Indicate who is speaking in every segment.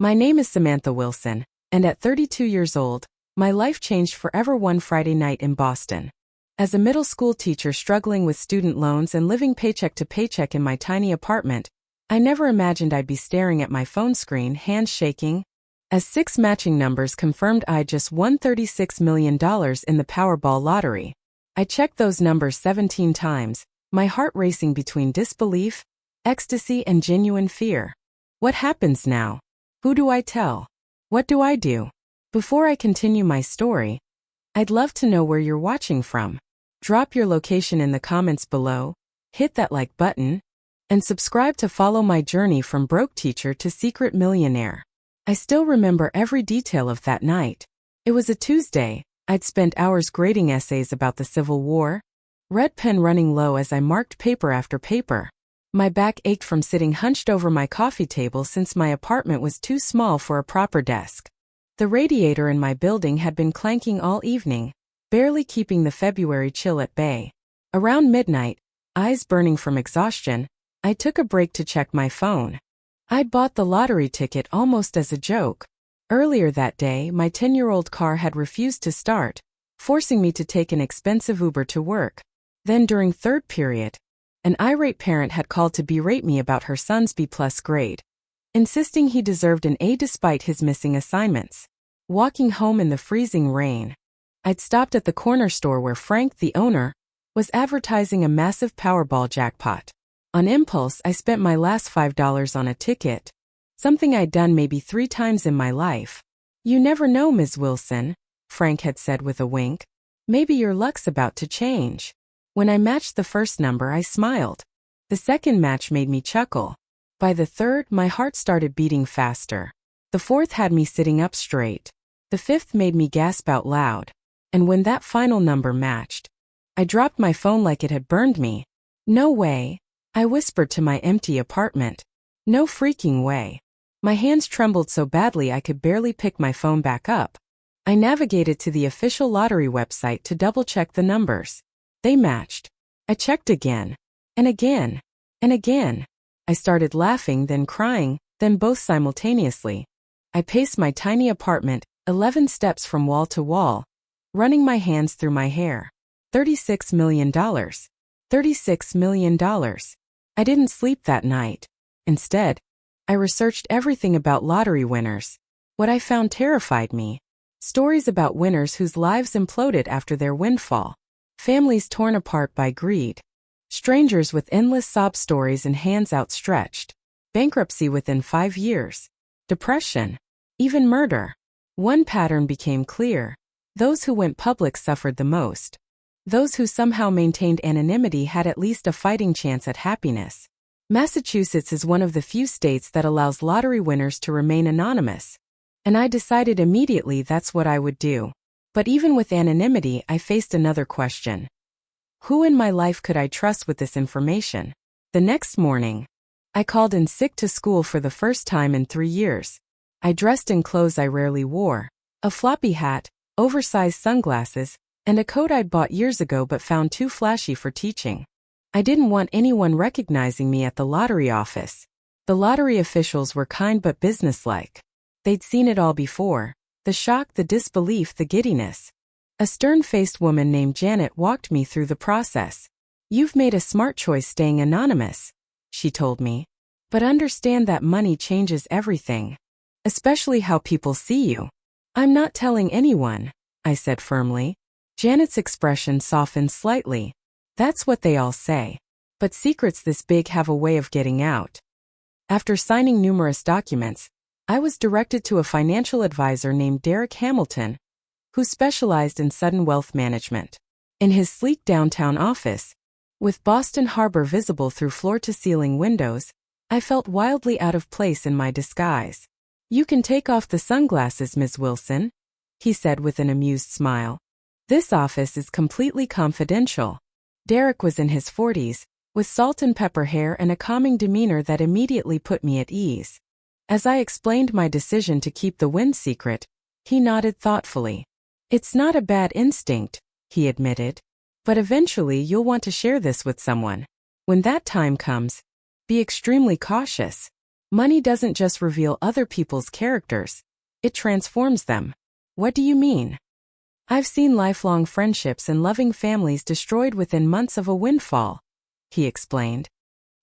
Speaker 1: My name is Samantha Wilson, and at 32 years old, my life changed forever one Friday night in Boston. As a middle school teacher struggling with student loans and living paycheck to paycheck in my tiny apartment, I never imagined I'd be staring at my phone screen, hands shaking, as 6 matching numbers confirmed I just won $36 million in the Powerball lottery. I checked those numbers 17 times, my heart racing between disbelief, ecstasy, and genuine fear. What happens now? Who do I tell? What do I do? Before I continue my story, I'd love to know where you're watching from. Drop your location in the comments below, hit that like button, and subscribe to follow my journey from broke teacher to secret millionaire. I still remember every detail of that night. It was a Tuesday. I'd spent hours grading essays about the Civil War, red pen running low as I marked paper after paper. My back ached from sitting hunched over my coffee table since my apartment was too small for a proper desk. The radiator in my building had been clanking all evening, barely keeping the February chill at bay. Around midnight, eyes burning from exhaustion, I took a break to check my phone. I'd bought the lottery ticket almost as a joke. Earlier that day, my 10-year-old car had refused to start, forcing me to take an expensive Uber to work. Then during third period, an irate parent had called to berate me about her son's B+ grade, insisting he deserved an A despite his missing assignments. Walking home in the freezing rain, I'd stopped at the corner store where Frank, the owner, was advertising a massive Powerball jackpot. On impulse, I spent my last $5 on a ticket, something I'd done maybe 3 times in my life. "You never know, Ms. Wilson," Frank had said with a wink. "Maybe your luck's about to change." When I matched the first number, I smiled. The second match made me chuckle. By the third, my heart started beating faster. The fourth had me sitting up straight. The fifth made me gasp out loud. And when that final number matched, I dropped my phone like it had burned me. "No way," I whispered to my empty apartment. "No freaking way." My hands trembled so badly I could barely pick my phone back up. I navigated to the official lottery website to double-check the numbers. They matched. I checked again, and again, and again. I started laughing, then crying, then both simultaneously. I paced my tiny apartment, 11 steps from wall to wall, running my hands through my hair. $36 million. $36 million. I didn't sleep that night. Instead, I researched everything about lottery winners. What I found terrified me. Stories about winners whose lives imploded after their windfall. Families torn apart by greed. Strangers with endless sob stories and hands outstretched. Bankruptcy within 5 years. Depression. Even murder. One pattern became clear. Those who went public suffered the most. Those who somehow maintained anonymity had at least a fighting chance at happiness. Massachusetts is one of the few states that allows lottery winners to remain anonymous. And I decided immediately that's what I would do. But even with anonymity, I faced another question. Who in my life could I trust with this information? The next morning, I called in sick to school for the first time in 3 years. I dressed in clothes I rarely wore. A floppy hat, oversized sunglasses, and a coat I'd bought years ago but found too flashy for teaching. I didn't want anyone recognizing me at the lottery office. The lottery officials were kind but businesslike. They'd seen it all before. The shock, the disbelief, the giddiness. A stern-faced woman named Janet walked me through the process. "You've made a smart choice staying anonymous," she told me. "But understand that money changes everything. Especially how people see you." "I'm not telling anyone," I said firmly. Janet's expression softened slightly. "That's what they all say. But secrets this big have a way of getting out." After signing numerous documents, I was directed to a financial advisor named Derek Hamilton, who specialized in sudden wealth management. In his sleek downtown office, with Boston Harbor visible through floor-to-ceiling windows, I felt wildly out of place in my disguise. "You can take off the sunglasses, Ms. Wilson," he said with an amused smile. "This office is completely confidential." Derek was in his 40s, with salt and pepper hair and a calming demeanor that immediately put me at ease. As I explained my decision to keep the win secret, he nodded thoughtfully. "It's not a bad instinct," he admitted. "But eventually you'll want to share this with someone. When that time comes, be extremely cautious. Money doesn't just reveal other people's characters, it transforms them. What do you mean? I've seen lifelong friendships and loving families destroyed within months of a windfall, he explained.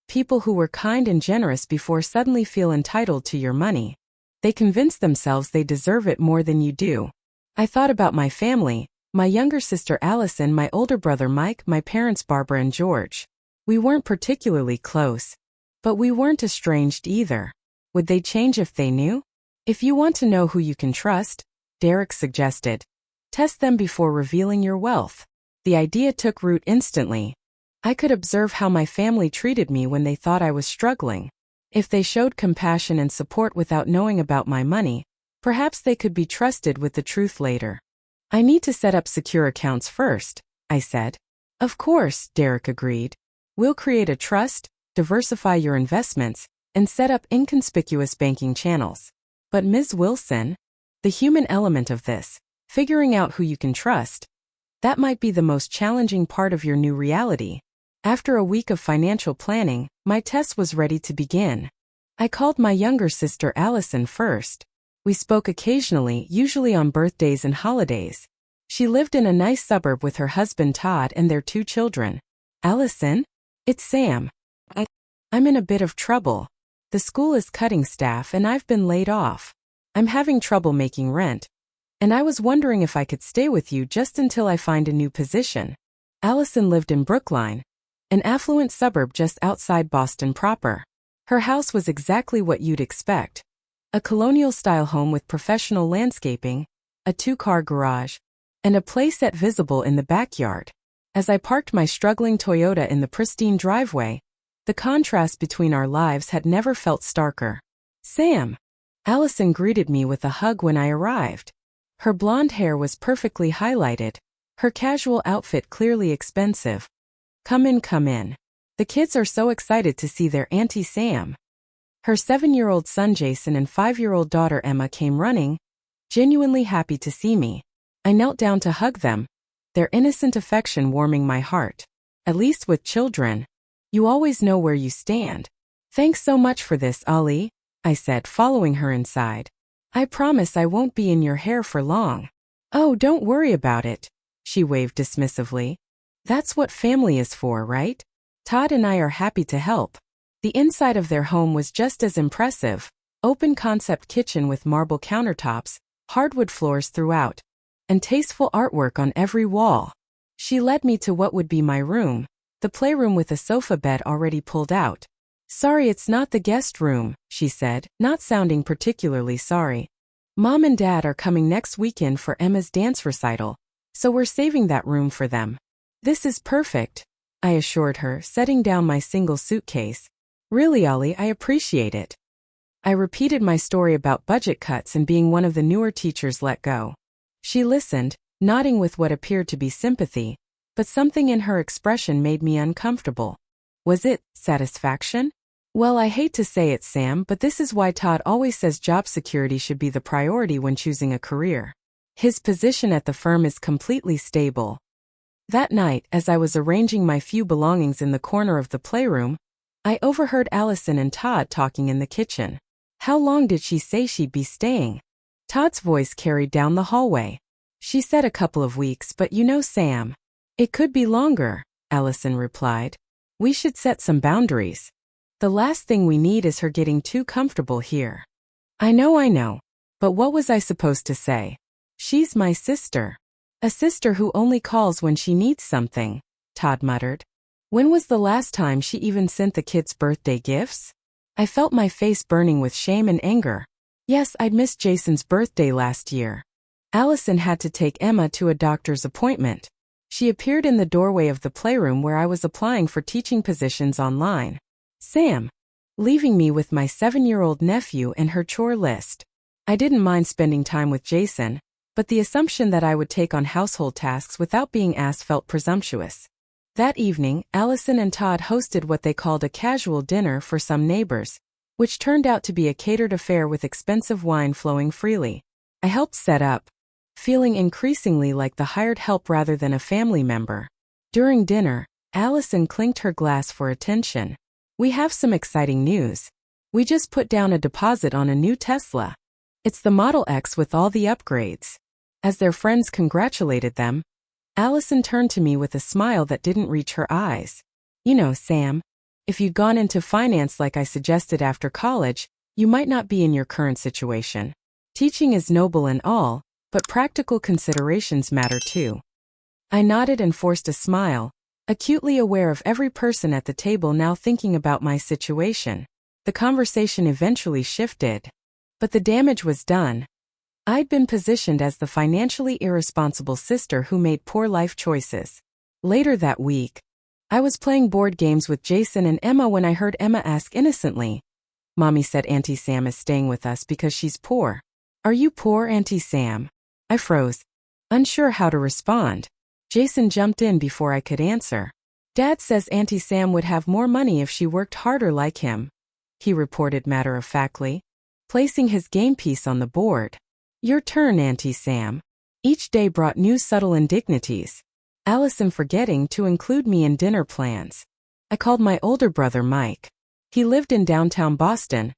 Speaker 1: People who were kind and generous before suddenly feel entitled to your money. They convince themselves they deserve it more than you do. I thought about my family, my younger sister Allison, my older brother Mike, my parents Barbara and George. We weren't particularly close, but we weren't estranged either. Would they change if they knew? If you want to know who you can trust, Derek suggested, test them before revealing your wealth. The idea took root instantly. I could observe how my family treated me when they thought I was struggling. If they showed compassion and support without knowing about my money, perhaps they could be trusted with the truth later. I need to set up secure accounts first, I said. Of course, Derek agreed. We'll create a trust, diversify your investments, and set up inconspicuous banking channels. But Ms. Wilson, the human element of this, figuring out who you can trust, that might be the most challenging part of your new reality. After a week of financial planning, my test was ready to begin. I called my younger sister Allison first. We spoke occasionally, usually on birthdays and holidays. She lived in a nice suburb with her husband Todd and their 2 children. Allison? It's Sam. I'm in a bit of trouble. The school is cutting staff and I've been laid off. I'm having trouble making rent. And I was wondering if I could stay with you just until I find a new position. Allison lived in Brookline, an affluent suburb just outside Boston proper. Her house was exactly what you'd expect. A colonial-style home with professional landscaping, a 2-car garage, and a playset visible in the backyard. As I parked my struggling Toyota in the pristine driveway, the contrast between our lives had never felt starker. Sam! Allison greeted me with a hug when I arrived. Her blonde hair was perfectly highlighted, her casual outfit clearly expensive. Come in, come in. The kids are so excited to see their Auntie Sam. Her 7-year-old son Jason and 5-year-old daughter Emma came running, genuinely happy to see me. I knelt down to hug them, their innocent affection warming my heart. At least with children, you always know where you stand. Thanks so much for this, Ali, I said, following her inside. I promise I won't be in your hair for long. Oh, don't worry about it, she waved dismissively. That's what family is for, right? Todd and I are happy to help. The inside of their home was just as impressive. Open-concept kitchen with marble countertops, hardwood floors throughout, and tasteful artwork on every wall. She led me to what would be my room, the playroom with a sofa bed already pulled out. Sorry, it's not the guest room, she said, not sounding particularly sorry. Mom and Dad are coming next weekend for Emma's dance recital, so we're saving that room for them. This is perfect, I assured her, setting down my single suitcase. Really, Ollie, I appreciate it. I repeated my story about budget cuts and being one of the newer teachers let go. She listened, nodding with what appeared to be sympathy, but something in her expression made me uncomfortable. Was it satisfaction? Well, I hate to say it, Sam, but this is why Todd always says job security should be the priority when choosing a career. His position at the firm is completely stable. That night, as I was arranging my few belongings in the corner of the playroom, I overheard Allison and Todd talking in the kitchen. How long did she say she'd be staying? Todd's voice carried down the hallway. She said a couple of weeks, but you know, Sam, it could be longer, Allison replied. We should set some boundaries. The last thing we need is her getting too comfortable here. I know, but what was I supposed to say? She's my sister. A sister who only calls when she needs something, Todd muttered. When was the last time she even sent the kids birthday gifts? I felt my face burning with shame and anger. Yes, I'd missed Jason's birthday last year. Allison had to take Emma to a doctor's appointment. She appeared in the doorway of the playroom where I was applying for teaching positions online. Sam, leaving me with my 7-year-old nephew and her chore list. I didn't mind spending time with Jason, but the assumption that I would take on household tasks without being asked felt presumptuous. That evening, Allison and Todd hosted what they called a casual dinner for some neighbors, which turned out to be a catered affair with expensive wine flowing freely. I helped set up, feeling increasingly like the hired help rather than a family member. During dinner, Allison clinked her glass for attention. We have some exciting news. We just put down a deposit on a new Tesla. It's the Model X with all the upgrades. As their friends congratulated them, Allison turned to me with a smile that didn't reach her eyes. You know, Sam, if you'd gone into finance like I suggested after college, you might not be in your current situation. Teaching is noble and all, but practical considerations matter too. I nodded and forced a smile, acutely aware of every person at the table now thinking about my situation. The conversation eventually shifted, but the damage was done. I'd been positioned as the financially irresponsible sister who made poor life choices. Later that week, I was playing board games with Jason and Emma when I heard Emma ask innocently, "Mommy said Auntie Sam is staying with us because she's poor. Are you poor, Auntie Sam?" I froze, unsure how to respond. Jason jumped in before I could answer. "Dad says Auntie Sam would have more money if she worked harder like him," he reported matter-of-factly, placing his game piece on the board. "Your turn, Auntie Sam." Each day brought new subtle indignities, Allison forgetting to include me in dinner plans. I called my older brother Mike. He lived in downtown Boston,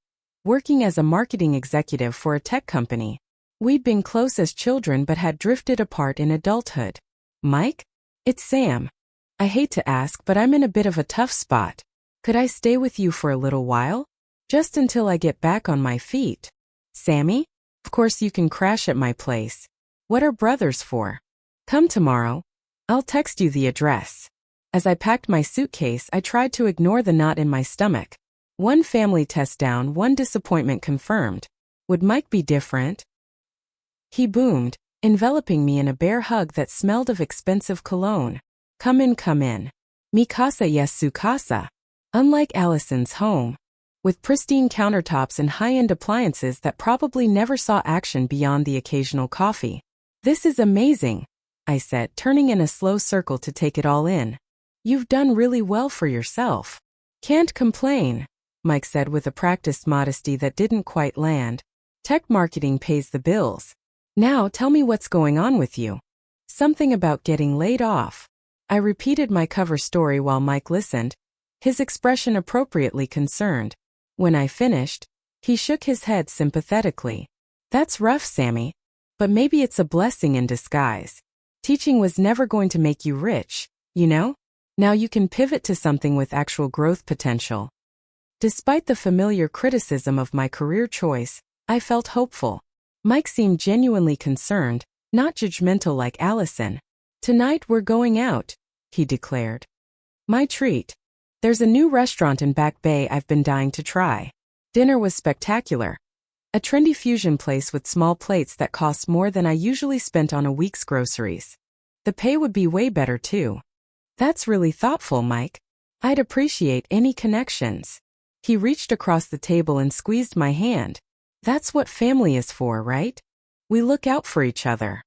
Speaker 1: working as a marketing executive for a tech company. We'd been close as children but had drifted apart in adulthood. "Mike? It's Sam. I hate to ask, but I'm in a bit of a tough spot. Could I stay with you for a little while? Just until I get back on my feet." "Sammy? Of course you can crash at my place. What are brothers for? Come tomorrow. I'll text you the address." As I packed my suitcase, I tried to ignore the knot in my stomach. One family test down, one disappointment confirmed. Would Mike be different? He boomed, enveloping me in a bear hug that smelled of expensive cologne. Come in, come in. Mi casa yes su casa." Unlike Allison's home, with pristine countertops and high-end appliances that probably never saw action beyond the occasional coffee. "This is amazing," I said, turning in a slow circle to take it all in. "You've done really well for yourself." "Can't complain," Mike said with a practiced modesty that didn't quite land. "Tech marketing pays the bills. Now tell me what's going on with you." "Something about getting laid off." I repeated my cover story while Mike listened, his expression appropriately concerned. When I finished, he shook his head sympathetically. "That's rough, Sammy. But maybe it's a blessing in disguise. Teaching was never going to make you rich, you know? Now you can pivot to something with actual growth potential." Despite the familiar criticism of my career choice, I felt hopeful. Mike seemed genuinely concerned, not judgmental like Allison. "Tonight we're going out," he declared. "My treat. There's a new restaurant in Back Bay I've been dying to try." Dinner was spectacular. A trendy fusion place with small plates that cost more than I usually spent on a week's groceries. The pay would be way better too. "That's really thoughtful, Mike. I'd appreciate any connections." He reached across the table and squeezed my hand. "That's what family is for, right? We look out for each other."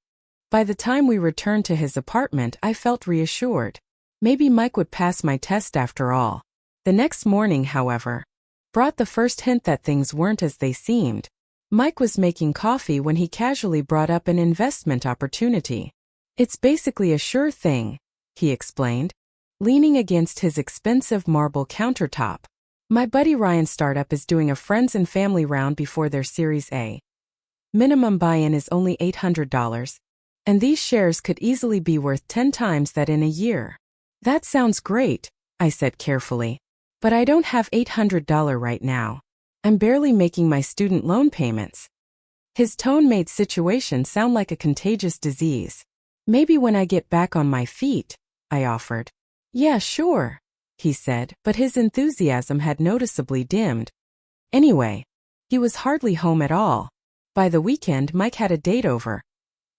Speaker 1: By the time we returned to his apartment, I felt reassured. Maybe Mike would pass my test after all. The next morning, however, brought the first hint that things weren't as they seemed. Mike was making coffee when he casually brought up an investment opportunity. "It's basically a sure thing," he explained, leaning against his expensive marble countertop. "My buddy Ryan's startup is doing a friends and family round before their Series A. Minimum buy-in is only $800, and these shares could easily be worth 10 times that in a year." "That sounds great," I said carefully. "But I don't have $800 right now. I'm barely making my student loan payments." His tone made situation sound like a contagious disease. "Maybe when I get back on my feet," I offered. "Yeah, sure," he said, but his enthusiasm had noticeably dimmed. Anyway, he was hardly home at all. By the weekend, Mike had a date over.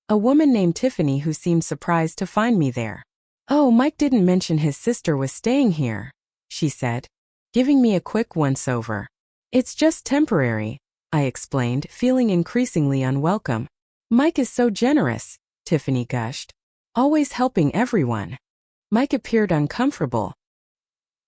Speaker 1: A woman named Tiffany who seemed surprised to find me there. "Oh, Mike didn't mention his sister was staying here," she said, giving me a quick once-over. "It's just temporary," I explained, feeling increasingly unwelcome. "Mike is so generous," Tiffany gushed. "Always helping everyone." Mike appeared uncomfortable.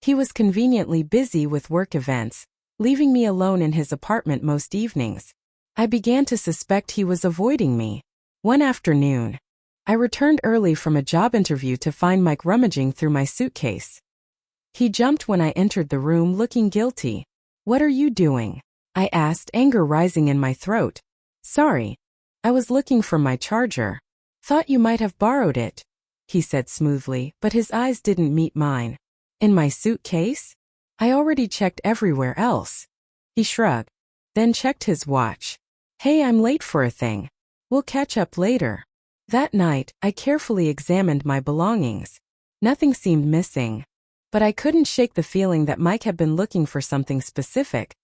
Speaker 1: He was conveniently busy with work events, leaving me alone in his apartment most evenings. I began to suspect he was avoiding me. One afternoon, I returned early from a job interview to find Mike rummaging through my suitcase. He jumped when I entered the room looking guilty. What are you doing? I asked, anger rising in my throat. Sorry. I was looking for my charger. Thought you might have borrowed it, he said smoothly, but his eyes didn't meet mine. In my suitcase? I already checked everywhere else. He shrugged, then checked his watch. Hey, I'm late for a thing. We'll catch up later. That night, I carefully examined my belongings. Nothing seemed missing. But I couldn't shake the feeling that Mike had been looking for something specific.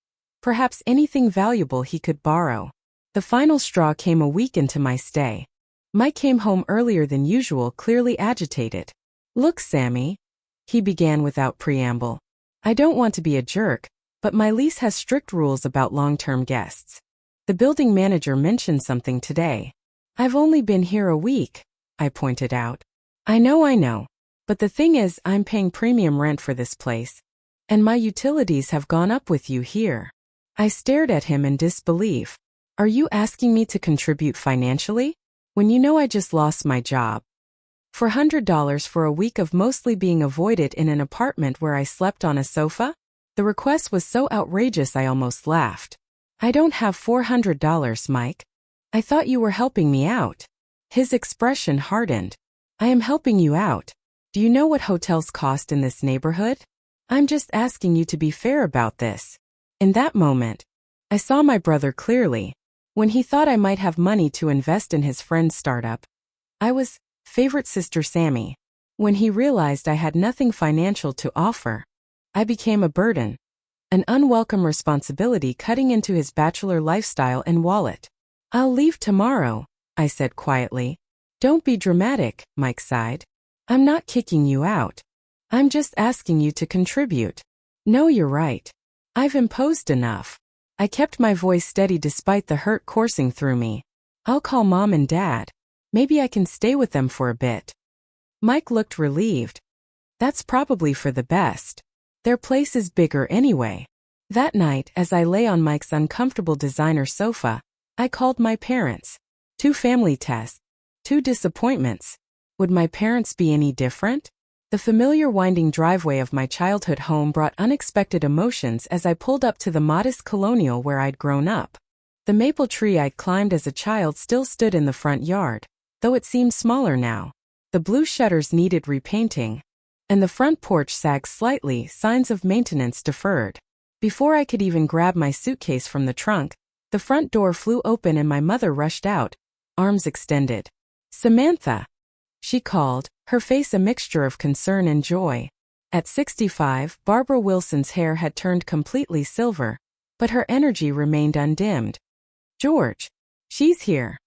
Speaker 1: Perhaps anything valuable he could borrow. The final straw came a week into my stay. Mike came home earlier than usual, clearly agitated. Look, Sammy, he began without preamble. I don't want to be a jerk, but my lease has strict rules about long-term guests. The building manager mentioned something today. I've only been here a week, I pointed out. I know. But the thing is, I'm paying premium rent for this place. And my utilities have gone up with you here. I stared at him in disbelief. Are you asking me to contribute financially? When you know I just lost my job. For $100 for a week of mostly being avoided in an apartment where I slept on a sofa? The request was so outrageous I almost laughed. I don't have $400, Mike. I thought you were helping me out. His expression hardened. I am helping you out. Do you know what hotels cost in this neighborhood? I'm just asking you to be fair about this. In that moment, I saw my brother clearly. When he thought I might have money to invest in his friend's startup, I was favorite sister Sammy. When he realized I had nothing financial to offer, I became a burden. An unwelcome responsibility cutting into his bachelor lifestyle and wallet. I'll leave tomorrow, I said quietly. Don't be dramatic, Mike sighed. I'm not kicking you out. I'm just asking you to contribute. No, you're right. I've imposed enough. I kept my voice steady despite the hurt coursing through me. I'll call Mom and Dad. Maybe I can stay with them for a bit. Mike looked relieved. That's probably for the best. Their place is bigger anyway. That night, as I lay on Mike's uncomfortable designer sofa, I called my parents. 2 family tests. 2 disappointments. Would my parents be any different? The familiar winding driveway of my childhood home brought unexpected emotions as I pulled up to the modest colonial where I'd grown up. The maple tree I'd climbed as a child still stood in the front yard, though it seemed smaller now. The blue shutters needed repainting, and the front porch sagged slightly, signs of maintenance deferred. Before I could even grab my suitcase from the trunk, the front door flew open and my mother rushed out, arms extended. Samantha, she called, her face a mixture of concern and joy. At 65, Barbara Wilson's hair had turned completely silver, but her energy remained undimmed. George, she's here.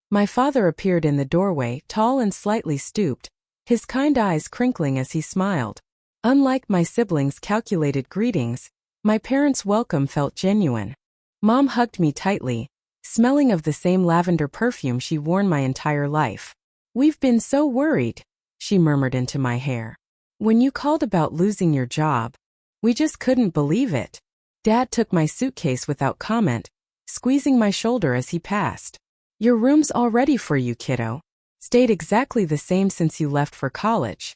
Speaker 1: My father appeared in the doorway, tall and slightly stooped, his kind eyes crinkling as he smiled. Unlike my siblings' calculated greetings, my parents' welcome felt genuine. Mom hugged me tightly, smelling of the same lavender perfume she'd worn my entire life. We've been so worried, she murmured into my hair. When you called about losing your job, we just couldn't believe it. Dad took my suitcase without comment, squeezing my shoulder as he passed. Your room's all ready for you, kiddo. Stayed exactly the same since you left for college.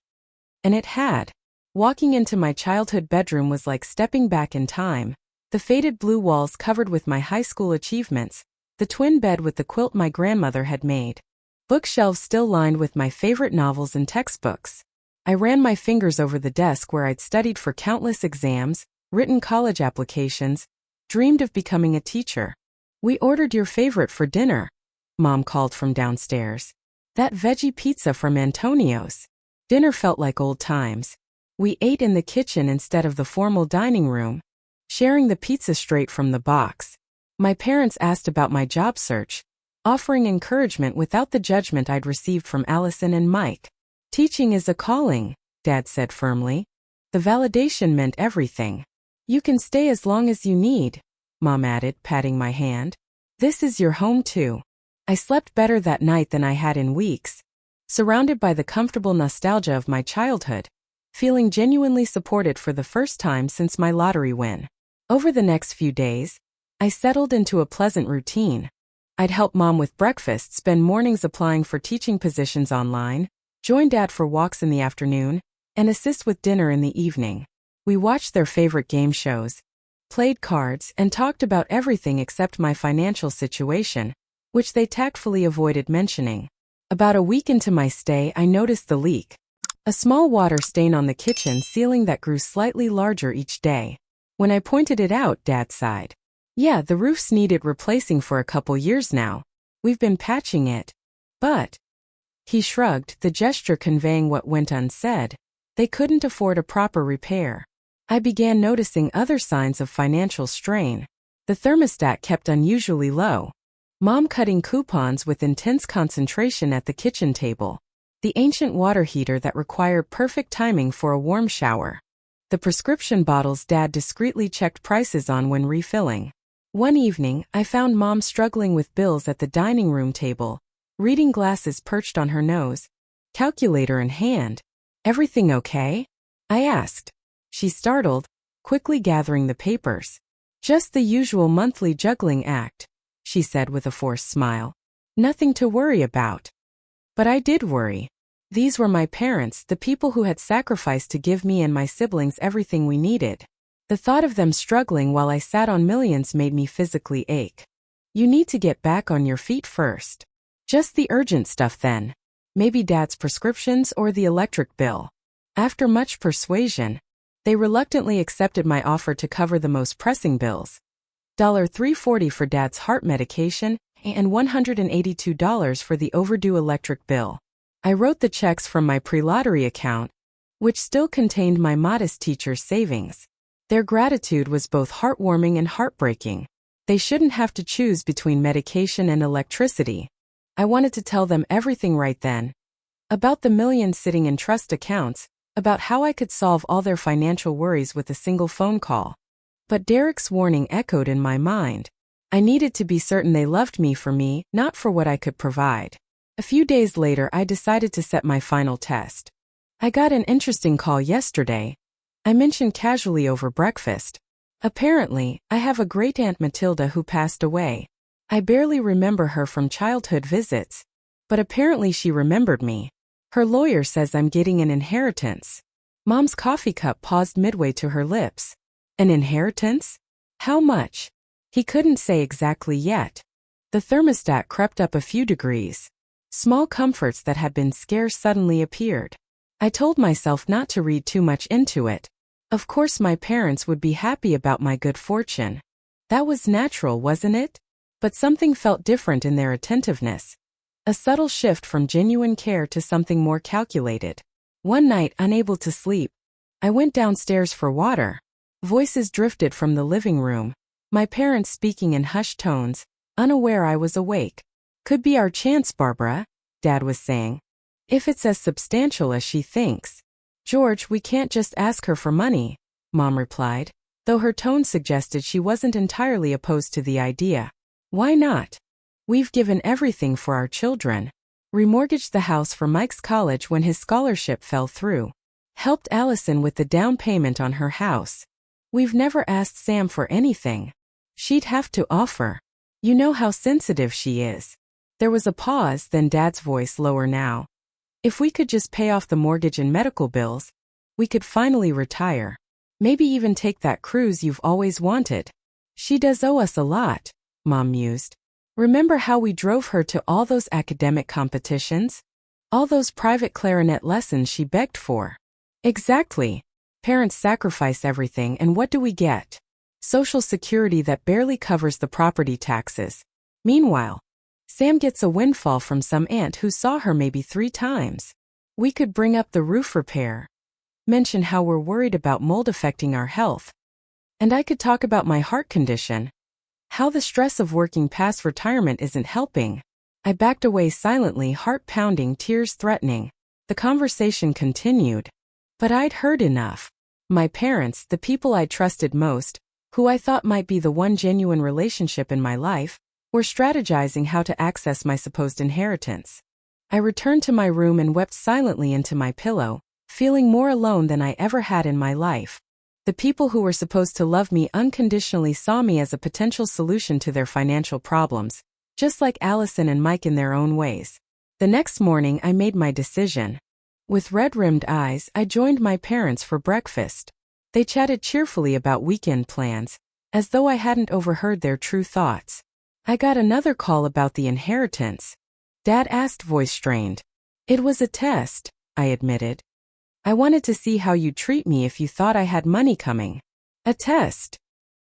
Speaker 1: And it had. Walking into my childhood bedroom was like stepping back in time. The faded blue walls covered with my high school achievements, the twin bed with the quilt my grandmother had made. Bookshelves still lined with my favorite novels and textbooks. I ran my fingers over the desk where I'd studied for countless exams, written college applications, dreamed of becoming a teacher. We ordered your favorite for dinner, Mom called from downstairs. That veggie pizza from Antonio's. Dinner felt like old times. We ate in the kitchen instead of the formal dining room, sharing the pizza straight from the box. My parents asked about my job search, offering encouragement without the judgment I'd received from Allison and Mike. Teaching is a calling, Dad said firmly. The validation meant everything. You can stay as long as you need, Mom added, patting my hand. This is your home too. I slept better that night than I had in weeks, surrounded by the comfortable nostalgia of my childhood, feeling genuinely supported for the first time since my lottery win. Over the next few days, I settled into a pleasant routine. I'd help Mom with breakfast, spend mornings applying for teaching positions online, join Dad for walks in the afternoon, and assist with dinner in the evening. We watched their favorite game shows, played cards, and talked about everything except my financial situation, which they tactfully avoided mentioning. About a week into my stay, I noticed the leak. A small water stain on the kitchen ceiling that grew slightly larger each day. When I pointed it out, Dad sighed. Yeah, the roof's needed replacing for a couple years now. We've been patching it. But, he shrugged, the gesture conveying what went unsaid. They couldn't afford a proper repair. I began noticing other signs of financial strain. The thermostat kept unusually low. Mom cutting coupons with intense concentration at the kitchen table. The ancient water heater that required perfect timing for a warm shower. The prescription bottles Dad discreetly checked prices on when refilling. One evening, I found Mom struggling with bills at the dining room table, reading glasses perched on her nose, calculator in hand. Everything okay? I asked. She startled, quickly gathering the papers. Just the usual monthly juggling act, she said with a forced smile. Nothing to worry about. But I did worry. These were my parents, the people who had sacrificed to give me and my siblings everything we needed. The thought of them struggling while I sat on millions made me physically ache. You need to get back on your feet first. Just the urgent stuff then. Maybe Dad's prescriptions or the electric bill. After much persuasion, they reluctantly accepted my offer to cover the most pressing bills. $340 for Dad's heart medication and $182 for the overdue electric bill. I wrote the checks from my pre-lottery account, which still contained my modest teacher's savings. Their gratitude was both heartwarming and heartbreaking. They shouldn't have to choose between medication and electricity. I wanted to tell them everything right then. About the millions sitting in trust accounts, about how I could solve all their financial worries with a single phone call. But Derek's warning echoed in my mind. I needed to be certain they loved me for me, not for what I could provide. A few days later, I decided to set my final test. I got an interesting call yesterday. I mentioned casually over breakfast. Apparently, I have a great-aunt Matilda who passed away. I barely remember her from childhood visits, but apparently she remembered me. Her lawyer says I'm getting an inheritance. Mom's coffee cup paused midway to her lips. An inheritance? How much? He couldn't say exactly yet. The thermostat crept up a few degrees. Small comforts that had been scarce suddenly appeared. I told myself not to read too much into it. Of course my parents would be happy about my good fortune. That was natural, wasn't it? But something felt different in their attentiveness. A subtle shift from genuine care to something more calculated. One night, unable to sleep, I went downstairs for water. Voices drifted from the living room, my parents speaking in hushed tones, unaware I was awake. Could be our chance, Barbara, Dad was saying. If it's as substantial as she thinks. George, we can't just ask her for money, Mom replied, though her tone suggested she wasn't entirely opposed to the idea. Why not? We've given everything for our children. Remortgaged the house for Mike's college when his scholarship fell through. Helped Allison with the down payment on her house. We've never asked Sam for anything. She'd have to offer. You know how sensitive she is. There was a pause, then Dad's voice lower now. If we could just pay off the mortgage and medical bills, we could finally retire. Maybe even take that cruise you've always wanted. She does owe us a lot, Mom mused. Remember how we drove her to all those academic competitions? All those private clarinet lessons she begged for. Exactly. Parents sacrifice everything, and what do we get? Social Security that barely covers the property taxes. Meanwhile, Sam gets a windfall from some aunt who saw her maybe 3 times. We could bring up the roof repair. Mention how we're worried about mold affecting our health. And I could talk about my heart condition. How the stress of working past retirement isn't helping. I backed away silently, heart pounding, tears threatening. The conversation continued. But I'd heard enough. My parents, the people I trusted most, who I thought might be the one genuine relationship in my life, were strategizing how to access my supposed inheritance. I returned to my room and wept silently into my pillow, feeling more alone than I ever had in my life. The people who were supposed to love me unconditionally saw me as a potential solution to their financial problems, just like Allison and Mike in their own ways. The next morning I made my decision. With red-rimmed eyes, I joined my parents for breakfast. They chatted cheerfully about weekend plans, as though I hadn't overheard their true thoughts. I got another call about the inheritance. Dad asked, voice strained. It was a test, I admitted. I wanted to see how you'd treat me if you thought I had money coming. A test?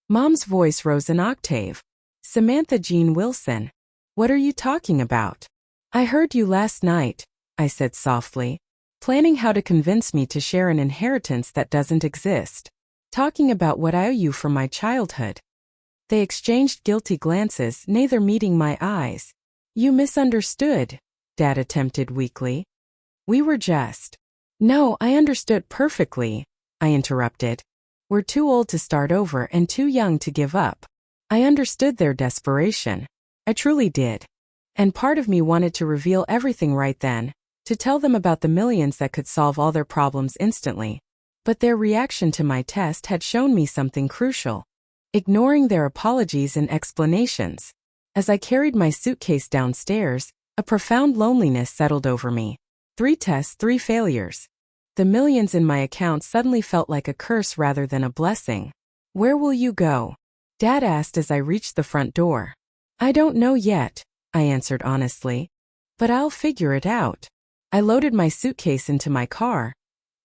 Speaker 1: Mom's voice rose an octave. Samantha Jean Wilson. What are you talking about? I heard you last night, I said softly, planning how to convince me to share an inheritance that doesn't exist. Talking about what I owe you from my childhood. They exchanged guilty glances, neither meeting my eyes. You misunderstood, Dad attempted weakly. We were just. No, I understood perfectly, I interrupted. We're too old to start over and too young to give up. I understood their desperation. I truly did. And part of me wanted to reveal everything right then, to tell them about the millions that could solve all their problems instantly. But their reaction to my test had shown me something crucial. Ignoring their apologies and explanations. As I carried my suitcase downstairs, a profound loneliness settled over me. 3 tests, 3 failures. The millions in my account suddenly felt like a curse rather than a blessing. Where will you go? Dad asked as I reached the front door. I don't know yet, I answered honestly. But I'll figure it out. I loaded my suitcase into my car,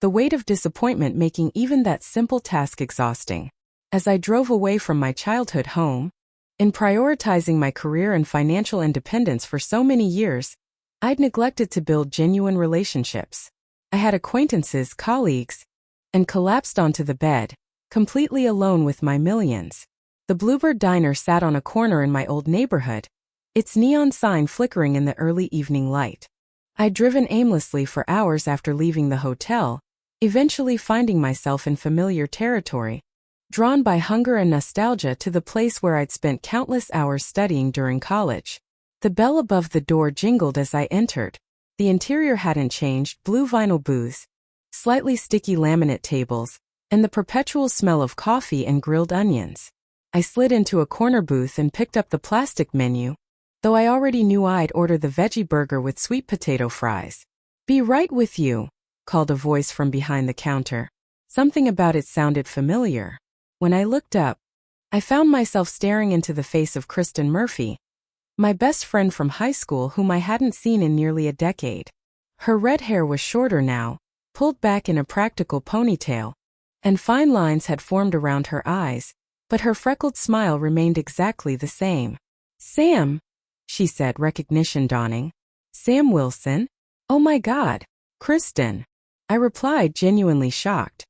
Speaker 1: the weight of disappointment making even that simple task exhausting. As I drove away from my childhood home, in prioritizing my career and financial independence for so many years, I'd neglected to build genuine relationships. I had acquaintances, colleagues, and collapsed onto the bed, completely alone with my millions. The Bluebird Diner sat on a corner in my old neighborhood, its neon sign flickering in the early evening light. I'd driven aimlessly for hours after leaving the hotel, eventually finding myself in familiar territory, drawn by hunger and nostalgia to the place where I'd spent countless hours studying during college. The bell above the door jingled as I entered. The interior hadn't changed, blue vinyl booths, slightly sticky laminate tables, and the perpetual smell of coffee and grilled onions. I slid into a corner booth and picked up the plastic menu, though I already knew I'd order the veggie burger with sweet potato fries. Be right with you, called a voice from behind the counter. Something about it sounded familiar. When I looked up, I found myself staring into the face of Kristen Murphy, my best friend from high school whom I hadn't seen in nearly a decade. Her red hair was shorter now, pulled back in a practical ponytail, and fine lines had formed around her eyes, but her freckled smile remained exactly the same. Sam, she said, recognition dawning. Sam Wilson? Oh my God, Kristen. I replied, genuinely shocked.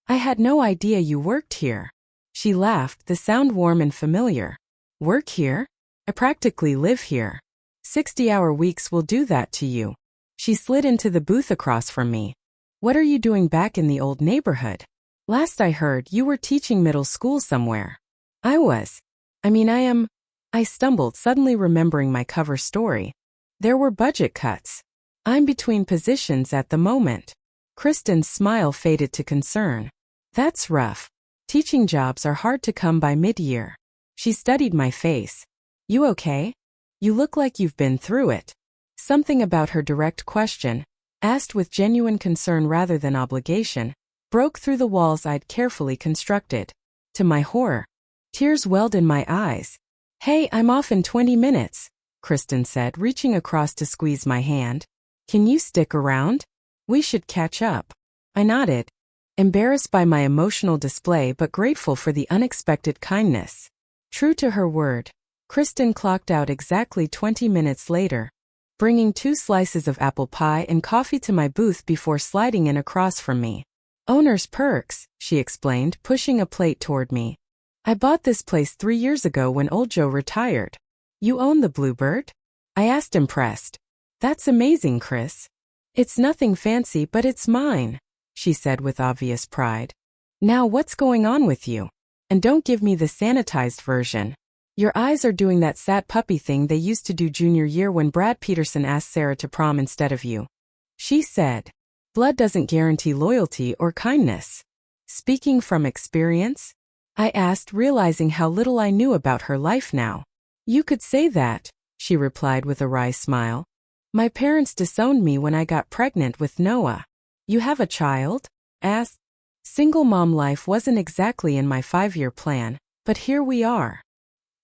Speaker 1: I had no idea you worked here. She laughed, the sound warm and familiar. Work here? I practically live here. 60-hour weeks will do that to you. She slid into the booth across from me. What are you doing back in the old neighborhood? Last I heard, you were teaching middle school somewhere. I am. I stumbled, suddenly remembering my cover story. There were budget cuts. I'm between positions at the moment. Kristen's smile faded to concern. That's rough. Teaching jobs are hard to come by mid-year. She studied my face. You okay? You look like you've been through it. Something about her direct question, asked with genuine concern rather than obligation, broke through the walls I'd carefully constructed. To my horror, tears welled in my eyes. Hey, I'm off in 20 minutes, Kristen said, reaching across to squeeze my hand. Can you stick around? We should catch up. I nodded, embarrassed by my emotional display but grateful for the unexpected kindness. True to her word, Kristen clocked out exactly 20 minutes later, bringing 2 slices of apple pie and coffee to my booth before sliding in across from me. Owner's perks, she explained, pushing a plate toward me. I bought this place 3 years ago when old Joe retired. You own the Bluebird? I asked, impressed. That's amazing, Chris. It's nothing fancy, but it's mine, she said with obvious pride. Now what's going on with you? And don't give me the sanitized version. Your eyes are doing that sad puppy thing they used to do junior year when Brad Peterson asked Sarah to prom instead of you. She said, blood doesn't guarantee loyalty or kindness. Speaking from experience? I asked, realizing how little I knew about her life now. You could say that, she replied with a wry smile. My parents disowned me when I got pregnant with Noah. You have a child? Asked. Single mom life wasn't exactly in my 5-year plan, But here we are.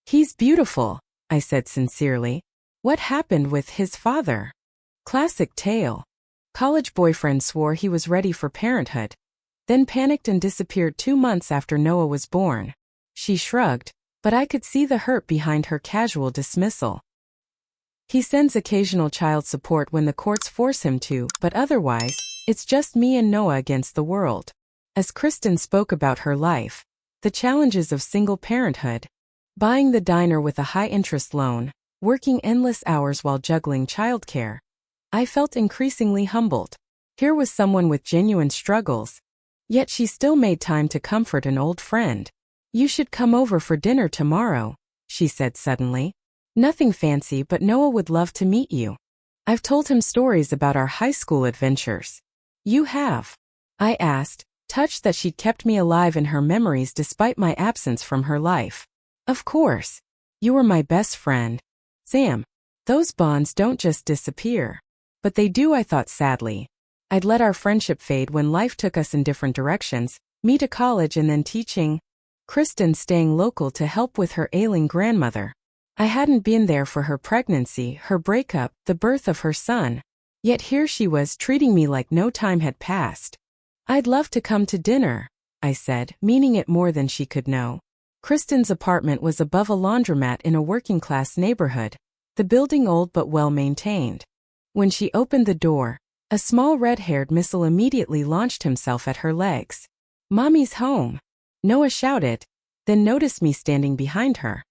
Speaker 1: He's beautiful, I said sincerely. What happened with his father? Classic tale. College boyfriend swore he was ready for parenthood, then panicked and disappeared 2 months after Noah was born. She shrugged, but I could see the hurt behind her casual dismissal. He sends occasional child support when the courts force him to, but otherwise, it's just me and Noah against the world. As Kristen spoke about her life, the challenges of single parenthood, buying the diner with a high-interest loan, working endless hours while juggling childcare, I felt increasingly humbled. Here was someone with genuine struggles, yet she still made time to comfort an old friend. You should come over for dinner tomorrow, she said suddenly. Nothing fancy, but Noah would love to meet you. I've told him stories about our high school adventures. You have? I asked, touched that she'd kept me alive in her memories despite my absence from her life. Of course. You were my best friend. Sam. Those bonds don't just disappear. But they do, I thought sadly. I'd let our friendship fade when life took us in different directions, me to college and then teaching, Kristen staying local to help with her ailing grandmother. I hadn't been there for her pregnancy, her breakup, the birth of her son. Yet here she was treating me like no time had passed. I'd love to come to dinner, I said, meaning it more than she could know. Kristen's apartment was above a laundromat in a working-class neighborhood, the building old but well-maintained. When she opened the door, a small red-haired missile immediately launched himself at her legs. Mommy's home, Noah shouted, then noticed me standing behind her.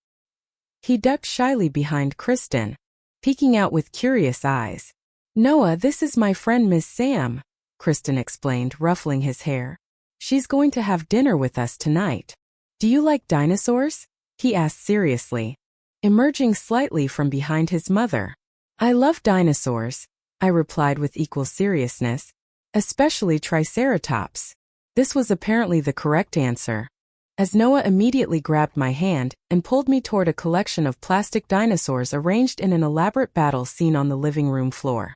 Speaker 1: He ducked shyly behind Kristen, peeking out with curious eyes. Noah, this is my friend Miss Sam, Kristen explained, ruffling his hair. She's going to have dinner with us tonight. Do you like dinosaurs? He asked seriously, emerging slightly from behind his mother. I love dinosaurs, I replied with equal seriousness, especially Triceratops. This was apparently the correct answer, as Noah immediately grabbed my hand and pulled me toward a collection of plastic dinosaurs arranged in an elaborate battle scene on the living room floor.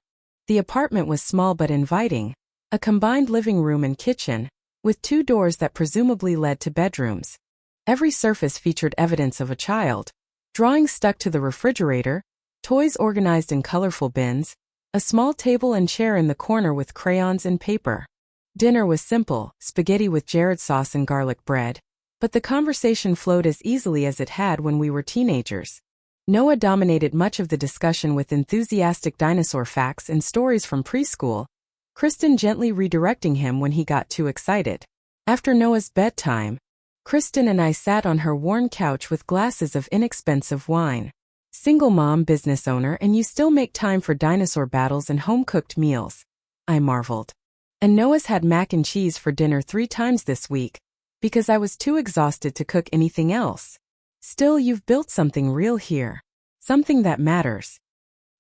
Speaker 1: The apartment was small but inviting, a combined living room and kitchen, with 2 doors that presumably led to bedrooms. Every surface featured evidence of a child. Drawings stuck to the refrigerator, toys organized in colorful bins, a small table and chair in the corner with crayons and paper. Dinner was simple, spaghetti with Jared sauce and garlic bread, but the conversation flowed as easily as it had when we were teenagers. Noah dominated much of the discussion with enthusiastic dinosaur facts and stories from preschool, Kristen gently redirecting him when he got too excited. After Noah's bedtime, Kristen and I sat on her worn couch with glasses of inexpensive wine. Single mom, business owner, and you still make time for dinosaur battles and home-cooked meals, I marveled. And Noah's had mac and cheese for dinner 3 times this week, because I was too exhausted to cook anything else. Still, you've built something real here. Something that matters.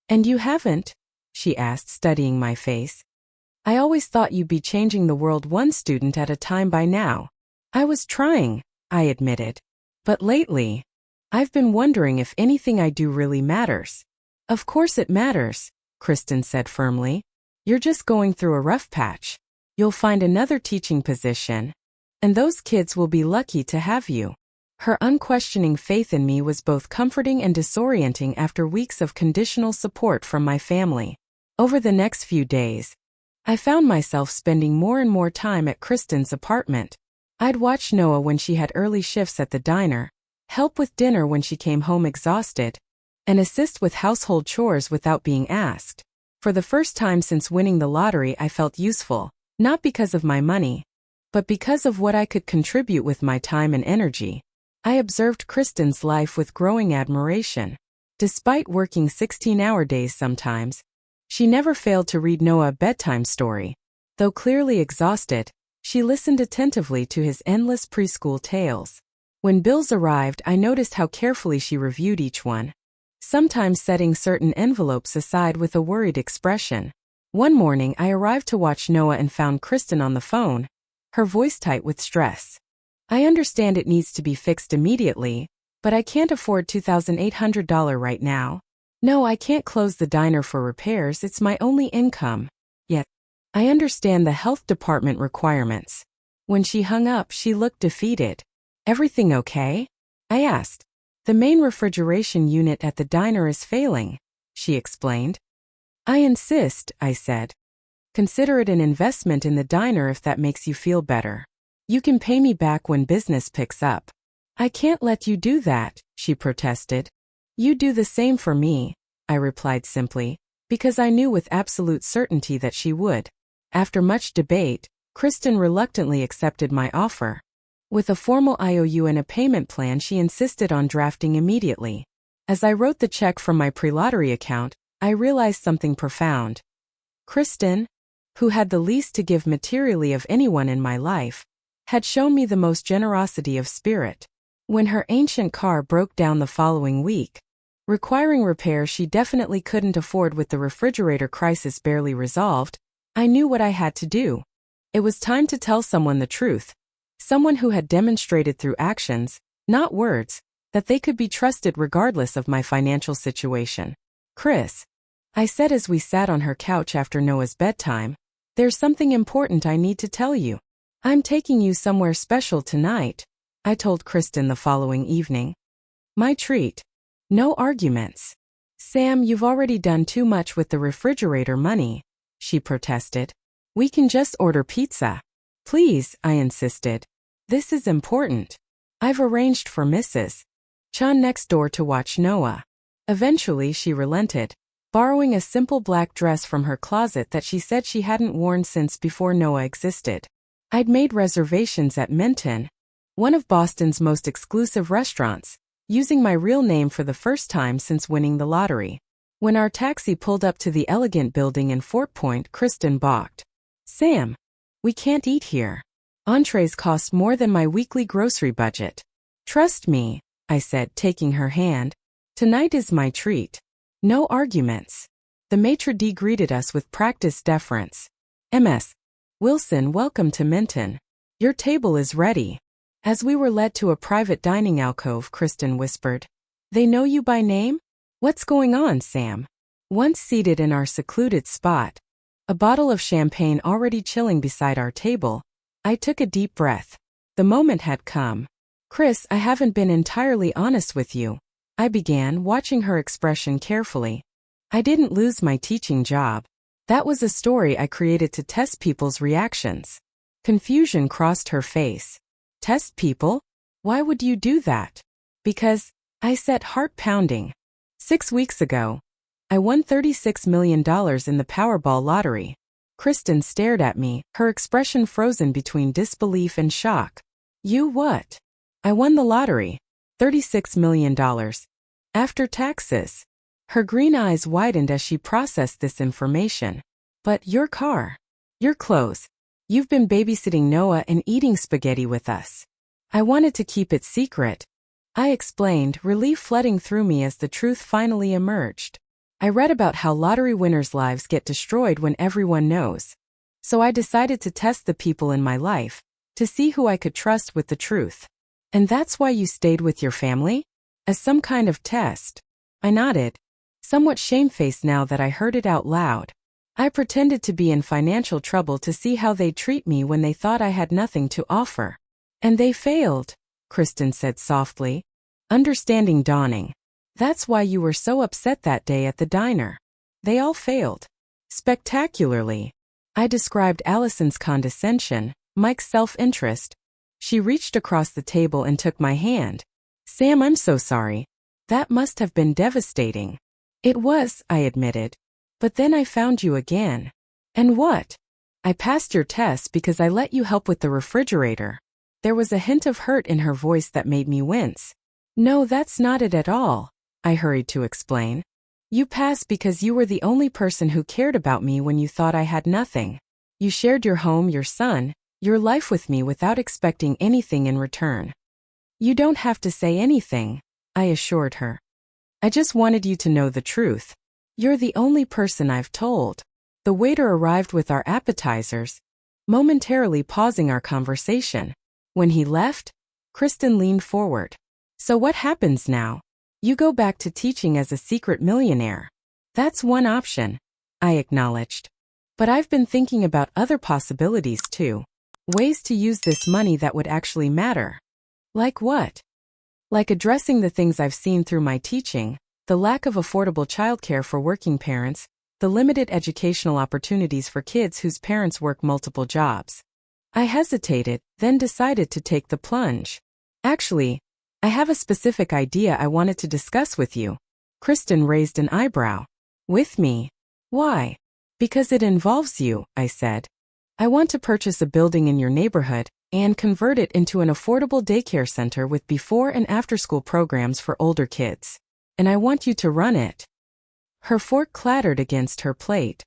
Speaker 1: And you haven't? She asked, studying my face. I always thought you'd be changing the world one student at a time by now. I was trying, I admitted. But lately, I've been wondering if anything I do really matters. Of course it matters, Kristen said firmly. You're just going through a rough patch. You'll find another teaching position, and those kids will be lucky to have you. Her unquestioning faith in me was both comforting and disorienting after weeks of conditional support from my family. Over the next few days, I found myself spending more and more time at Kristen's apartment. I'd watch Noah when she had early shifts at the diner, help with dinner when she came home exhausted, and assist with household chores without being asked. For the first time since winning the lottery, I felt useful, not because of my money, but because of what I could contribute with my time and energy. I observed Kristen's life with growing admiration. Despite working 16-hour days sometimes, she never failed to read Noah a bedtime story. Though clearly exhausted, she listened attentively to his endless preschool tales. When bills arrived, I noticed how carefully she reviewed each one, sometimes setting certain envelopes aside with a worried expression. One morning, I arrived to watch Noah and found Kristen on the phone, her voice tight with stress. I understand it needs to be fixed immediately, but I can't afford $2,800 right now. No, I can't close the diner for repairs, it's my only income. Yet, I understand the health department requirements. When she hung up, she looked defeated. Everything okay? I asked. The main refrigeration unit at the diner is failing, she explained. I insist, I said. Consider it an investment in the diner if that makes you feel better. You can pay me back when business picks up. I can't let you do that, she protested. You do the same for me, I replied simply, because I knew with absolute certainty that she would. After much debate, Kristen reluctantly accepted my offer. With a formal IOU and a payment plan she insisted on drafting immediately. As I wrote the check from my pre-lottery account, I realized something profound. Kristen, who had the least to give materially of anyone in my life, had shown me the most generosity of spirit. When her ancient car broke down the following week, requiring repair she definitely couldn't afford with the refrigerator crisis barely resolved, I knew what I had to do. It was time to tell someone the truth. Someone who had demonstrated through actions, not words, that they could be trusted regardless of my financial situation. Chris, I said as we sat on her couch after Noah's bedtime, there's something important I need to tell you. I'm taking you somewhere special tonight, I told Kristen the following evening. My treat. No arguments. Sam, you've already done too much with the refrigerator money, she protested. We can just order pizza. Please, I insisted. This is important. I've arranged for Mrs. Chun next door to watch Noah. Eventually she relented, borrowing a simple black dress from her closet that she said she hadn't worn since before Noah existed. I'd made reservations at Minton, one of Boston's most exclusive restaurants, using my real name for the first time since winning the lottery. When our taxi pulled up to the elegant building in Fort Point, Kristen balked. Sam, we can't eat here. Entrees cost more than my weekly grocery budget. Trust me, I said, taking her hand. Tonight is my treat. No arguments. The maitre d' greeted us with practiced deference. Ms. Wilson, welcome to Minton. Your table is ready. As we were led to a private dining alcove, Kristen whispered. They know you by name? What's going on, Sam? Once seated in our secluded spot, a bottle of champagne already chilling beside our table, I took a deep breath. The moment had come. Chris, I haven't been entirely honest with you, I began, watching her expression carefully. I didn't lose my teaching job. That was a story I created to test people's reactions. Confusion crossed her face. Test people? Why would you do that? Because, I said, heart pounding. 6 weeks ago, I won $36 million in the Powerball lottery. Kristen stared at me, her expression frozen between disbelief and shock. You what? I won the lottery. $36 million. After taxes. Her green eyes widened as she processed this information. But your car. Your clothes. You've been babysitting Noah and eating spaghetti with us. I wanted to keep it secret, I explained, relief flooding through me as the truth finally emerged. I read about how lottery winners' lives get destroyed when everyone knows. So I decided to test the people in my life, to see who I could trust with the truth. And that's why you stayed with your family? As some kind of test. I nodded, somewhat shamefaced now that I heard it out loud. I pretended to be in financial trouble to see how they'd treat me when they thought I had nothing to offer. And they failed, Kristen said softly, understanding dawning. That's why you were so upset that day at the diner. They all failed. Spectacularly. I described Allison's condescension, Mike's self-interest. She reached across the table and took my hand. Sam, I'm so sorry. That must have been devastating. It was, I admitted. But then I found you again. And what? I passed your test because I let you help with the refrigerator. There was a hint of hurt in her voice that made me wince. No, that's not it at all, I hurried to explain. You passed because you were the only person who cared about me when you thought I had nothing. You shared your home, your son, your life with me without expecting anything in return. You don't have to say anything, I assured her. I just wanted you to know the truth. You're the only person I've told. The waiter arrived with our appetizers, momentarily pausing our conversation. When he left, Kristen leaned forward. So what happens now? You go back to teaching as a secret millionaire. That's one option, I acknowledged. But I've been thinking about other possibilities too. Ways to use this money that would actually matter. Like what? like addressing the things I've seen through my teaching: the lack of affordable childcare for working parents, the limited educational opportunities for kids whose parents work multiple jobs. I hesitated, then decided to take the plunge. Actually, I have a specific idea I wanted to discuss with you. Kristen raised an eyebrow. With me? Why? Because it involves you, I said. I want to purchase a building in your neighborhood and convert it into an affordable daycare center with before and after school programs for older kids. And I want you to run it. Her fork clattered against her plate.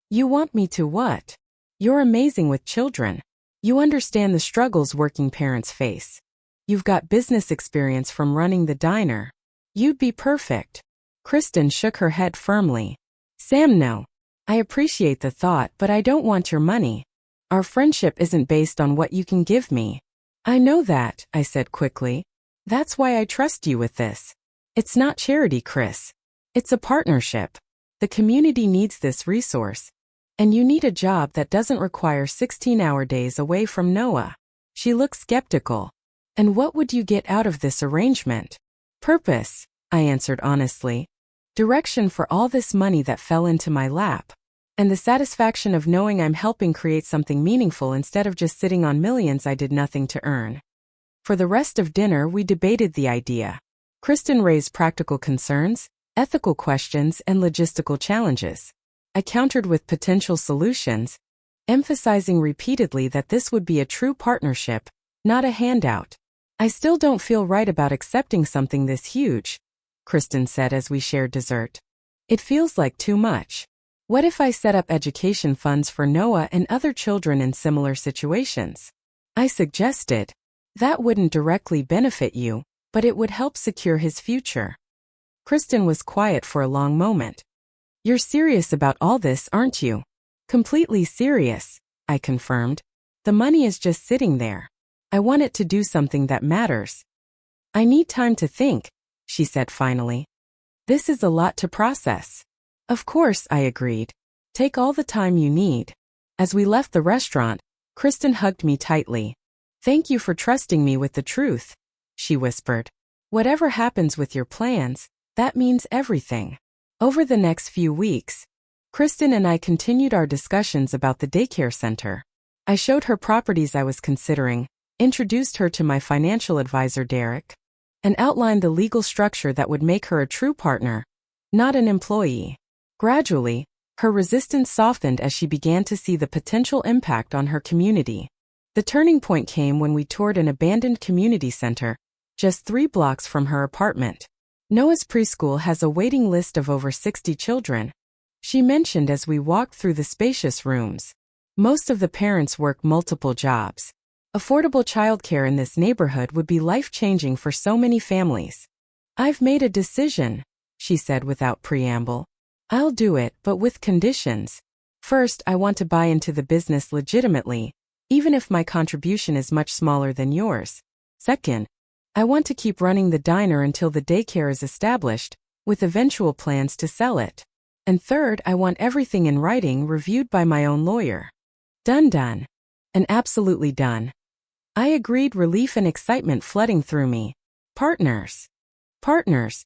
Speaker 1: You want me to what? You're amazing with children. You understand the struggles working parents face. You've got business experience from running the diner. You'd be perfect. Kristen shook her head firmly. Sam, no. I appreciate the thought, but I don't want your money. Our friendship isn't based on what you can give me. I know that, I said quickly. That's why I trust you with this. It's not charity, Chris. It's a partnership. The community needs this resource. And you need a job that doesn't require 16-hour days away from Noah. She looked skeptical. And what would you get out of this arrangement? Purpose, I answered honestly. Direction for all this money that fell into my lap. And the satisfaction of knowing I'm helping create something meaningful instead of just sitting on millions I did nothing to earn. For the rest of dinner, we debated the idea. Kristen raised practical concerns, ethical questions, and logistical challenges. I countered with potential solutions, emphasizing repeatedly that this would be a true partnership, not a handout. I still don't feel right about accepting something this huge, Kristen said as we shared dessert. It feels like too much. What if I set up education funds for Noah and other children in similar situations? I suggested. That wouldn't directly benefit you, but it would help secure his future. Kristen was quiet for a long moment. You're serious about all this, aren't you? Completely serious, I confirmed. The money is just sitting there. I want it to do something that matters. I need time to think, she said finally. This is a lot to process. Of course, I agreed. Take all the time you need. As we left the restaurant, Kristen hugged me tightly. Thank you for trusting me with the truth, she whispered. Whatever happens with your plans, that means everything. Over the next few weeks, Kristen and I continued our discussions about the daycare center. I showed her properties I was considering, introduced her to my financial advisor Derek, and outlined the legal structure that would make her a true partner, not an employee. Gradually, her resistance softened as she began to see the potential impact on her community. The turning point came when we toured an abandoned community center, just 3 blocks from her apartment. Noah's preschool has a waiting list of over 60 children, she mentioned as we walked through the spacious rooms. Most of the parents work multiple jobs. Affordable childcare in this neighborhood would be life-changing for so many families. I've made a decision, she said without preamble. I'll do it, but with conditions. First, I want to buy into the business legitimately, even if my contribution is much smaller than yours. Second, I want to keep running the diner until the daycare is established, with eventual plans to sell it. And third, I want everything in writing reviewed by my own lawyer. Done. And absolutely done. I agreed, relief and excitement flooding through me. Partners,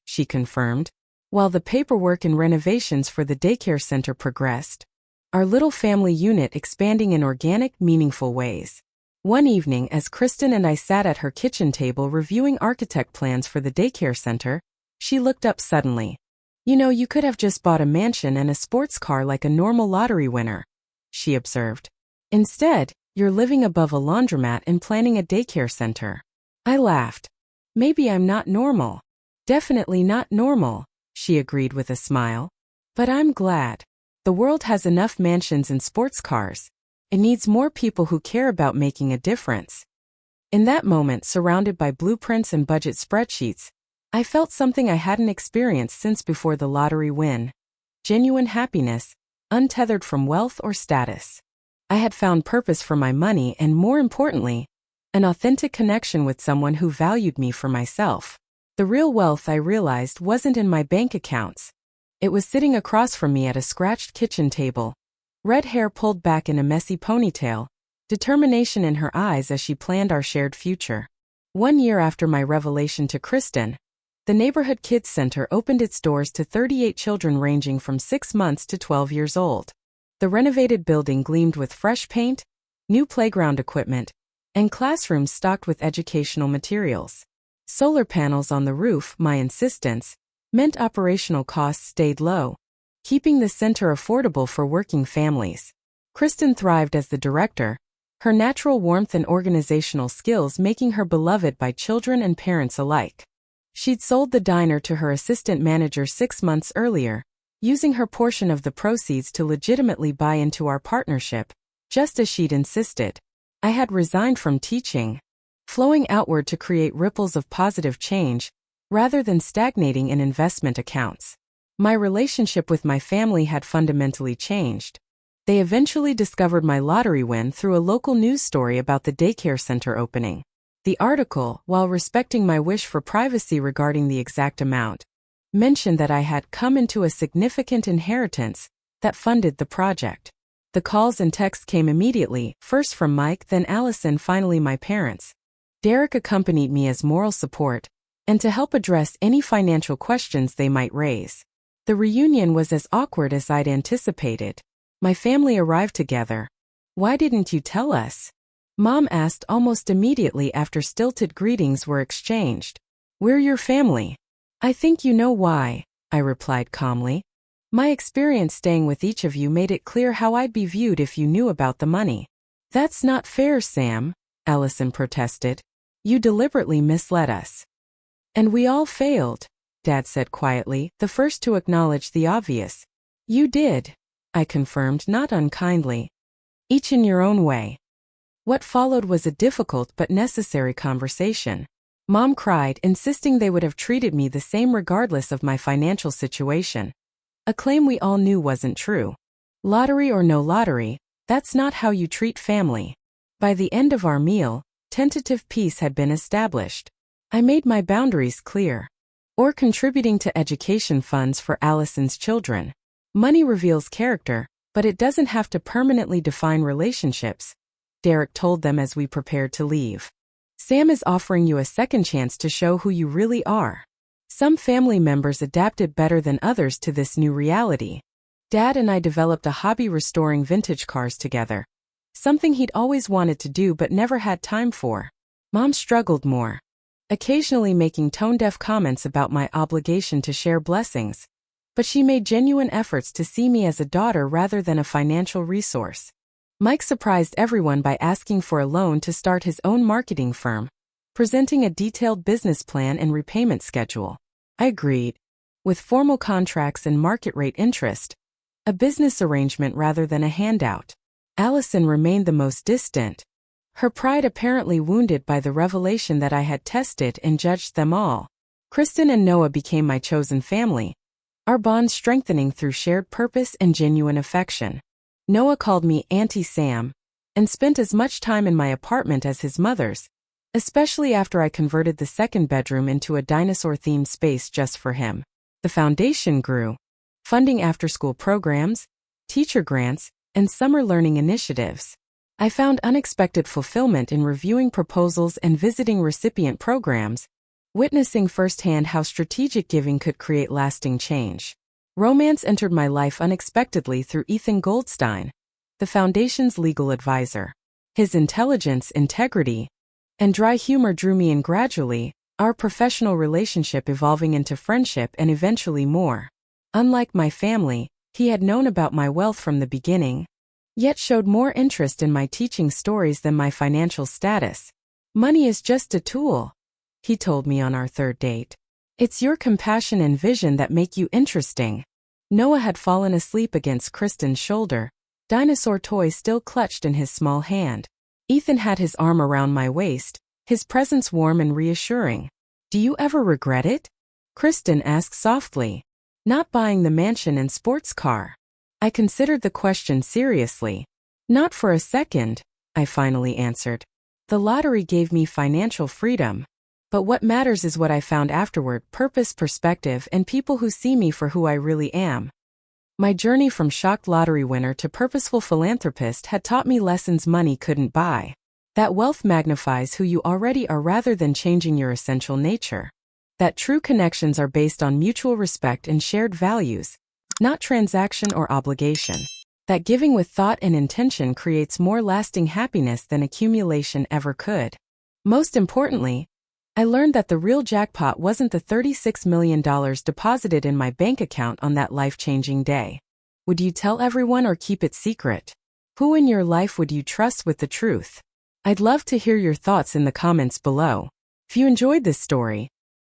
Speaker 1: she confirmed. While the paperwork and renovations for the daycare center progressed, our little family unit expanding in organic, meaningful ways. One evening, as Kristen and I sat at her kitchen table reviewing architect plans for the daycare center, she looked up suddenly. You could have just bought a mansion and a sports car like a normal lottery winner, she observed. Instead, you're living above a laundromat and planning a daycare center. I laughed. Maybe I'm not normal. Definitely not normal, she agreed with a smile. But I'm glad. The world has enough mansions and sports cars. It needs more people who care about making a difference. In that moment, surrounded by blueprints and budget spreadsheets, I felt something I hadn't experienced since before the lottery win. Genuine happiness, untethered from wealth or status. I had found purpose for my money and, more importantly, an authentic connection with someone who valued me for myself. The real wealth, I realized, wasn't in my bank accounts. It was sitting across from me at a scratched kitchen table, red hair pulled back in a messy ponytail, determination in her eyes as she planned our shared future. 1 year after my revelation to Kristen, the Neighborhood Kids Center opened its doors to 38 children ranging from 6 months to 12 years old. The renovated building gleamed with fresh paint, new playground equipment, and classrooms stocked with educational materials. Solar panels on the roof, my insistence, meant operational costs stayed low, keeping the center affordable for working families. Kristen thrived as the director, her natural warmth and organizational skills making her beloved by children and parents alike. She'd sold the diner to her assistant manager 6 months earlier, using her portion of the proceeds to legitimately buy into our partnership, just as she'd insisted. I had resigned from teaching, flowing outward to create ripples of positive change, rather than stagnating in investment accounts. My relationship with my family had fundamentally changed. They eventually discovered my lottery win through a local news story about the daycare center opening. The article, while respecting my wish for privacy regarding the exact amount, mentioned that I had come into a significant inheritance that funded the project. The calls and texts came immediately, first from Mike, then Allison, finally my parents. Derek accompanied me as moral support, and to help address any financial questions they might raise. The reunion was as awkward as I'd anticipated. My family arrived together. "Why didn't you tell us?" Mom asked almost immediately after stilted greetings were exchanged. "We're your family." "I think you know why," I replied calmly. "My experience staying with each of you made it clear how I'd be viewed if you knew about the money." "That's not fair, Sam," Allison protested. "You deliberately misled us." "And we all failed," Dad said quietly, the first to acknowledge the obvious. "You did," I confirmed, not unkindly. "Each in your own way." What followed was a difficult but necessary conversation. Mom cried, insisting they would have treated me the same regardless of my financial situation. A claim we all knew wasn't true. Lottery or no lottery, that's not how you treat family. By the end of our meal, tentative peace had been established. I made my boundaries clear. Or contributing to education funds for Allison's children. Money reveals character, but it doesn't have to permanently define relationships, Derek told them as we prepared to leave. Sam is offering you a second chance to show who you really are. Some family members adapted better than others to this new reality. Dad and I developed a hobby restoring vintage cars together. Something he'd always wanted to do but never had time for. Mom struggled more, occasionally making tone-deaf comments about my obligation to share blessings. But she made genuine efforts to see me as a daughter rather than a financial resource. Mike surprised everyone by asking for a loan to start his own marketing firm, presenting a detailed business plan and repayment schedule. I agreed, with formal contracts and market rate interest, a business arrangement rather than a handout. Allison remained the most distant, her pride apparently wounded by the revelation that I had tested and judged them all. Kristen and Noah became my chosen family, our bond strengthening through shared purpose and genuine affection. Noah called me Auntie Sam, and spent as much time in my apartment as his mother's, especially after I converted the second bedroom into a dinosaur-themed space just for him. The foundation grew, funding after-school programs, teacher grants, and summer learning initiatives. I found unexpected fulfillment in reviewing proposals and visiting recipient programs, witnessing firsthand how strategic giving could create lasting change. Romance entered my life unexpectedly through Ethan Goldstein, the foundation's legal advisor. His intelligence, integrity, and dry humor drew me in gradually, our professional relationship evolving into friendship and eventually more. Unlike my family, he had known about my wealth from the beginning, yet showed more interest in my teaching stories than my financial status. "Money is just a tool," he told me on our third date. "It's your compassion and vision that make you interesting." Noah had fallen asleep against Kristen's shoulder, dinosaur toy still clutched in his small hand. Ethan had his arm around my waist, his presence warm and reassuring. "Do you ever regret it?" Kristen asked softly. "Not buying the mansion and sports car?" I considered the question seriously. "Not for a second," I finally answered. "The lottery gave me financial freedom. But what matters is what I found afterward: purpose, perspective, and people who see me for who I really am." My journey from shocked lottery winner to purposeful philanthropist had taught me lessons money couldn't buy. That wealth magnifies who you already are rather than changing your essential nature. That true connections are based on mutual respect and shared values, not transaction or obligation. That giving with thought and intention creates more lasting happiness than accumulation ever could. Most importantly, I learned that the real jackpot wasn't the $36 million deposited in my bank account on that life-changing day. Would you tell everyone or keep it secret? Who in your life would you trust with the truth? I'd love to hear your thoughts in the comments below. If you enjoyed this story,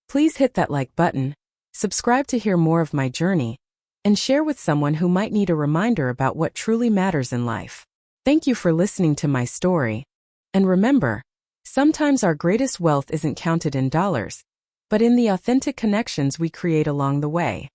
Speaker 1: please hit that like button, subscribe to hear more of my journey, and share with someone who might need a reminder about what truly matters in life. Thank you for listening to my story. And remember, sometimes our greatest wealth isn't counted in dollars, but in the authentic connections we create along the way.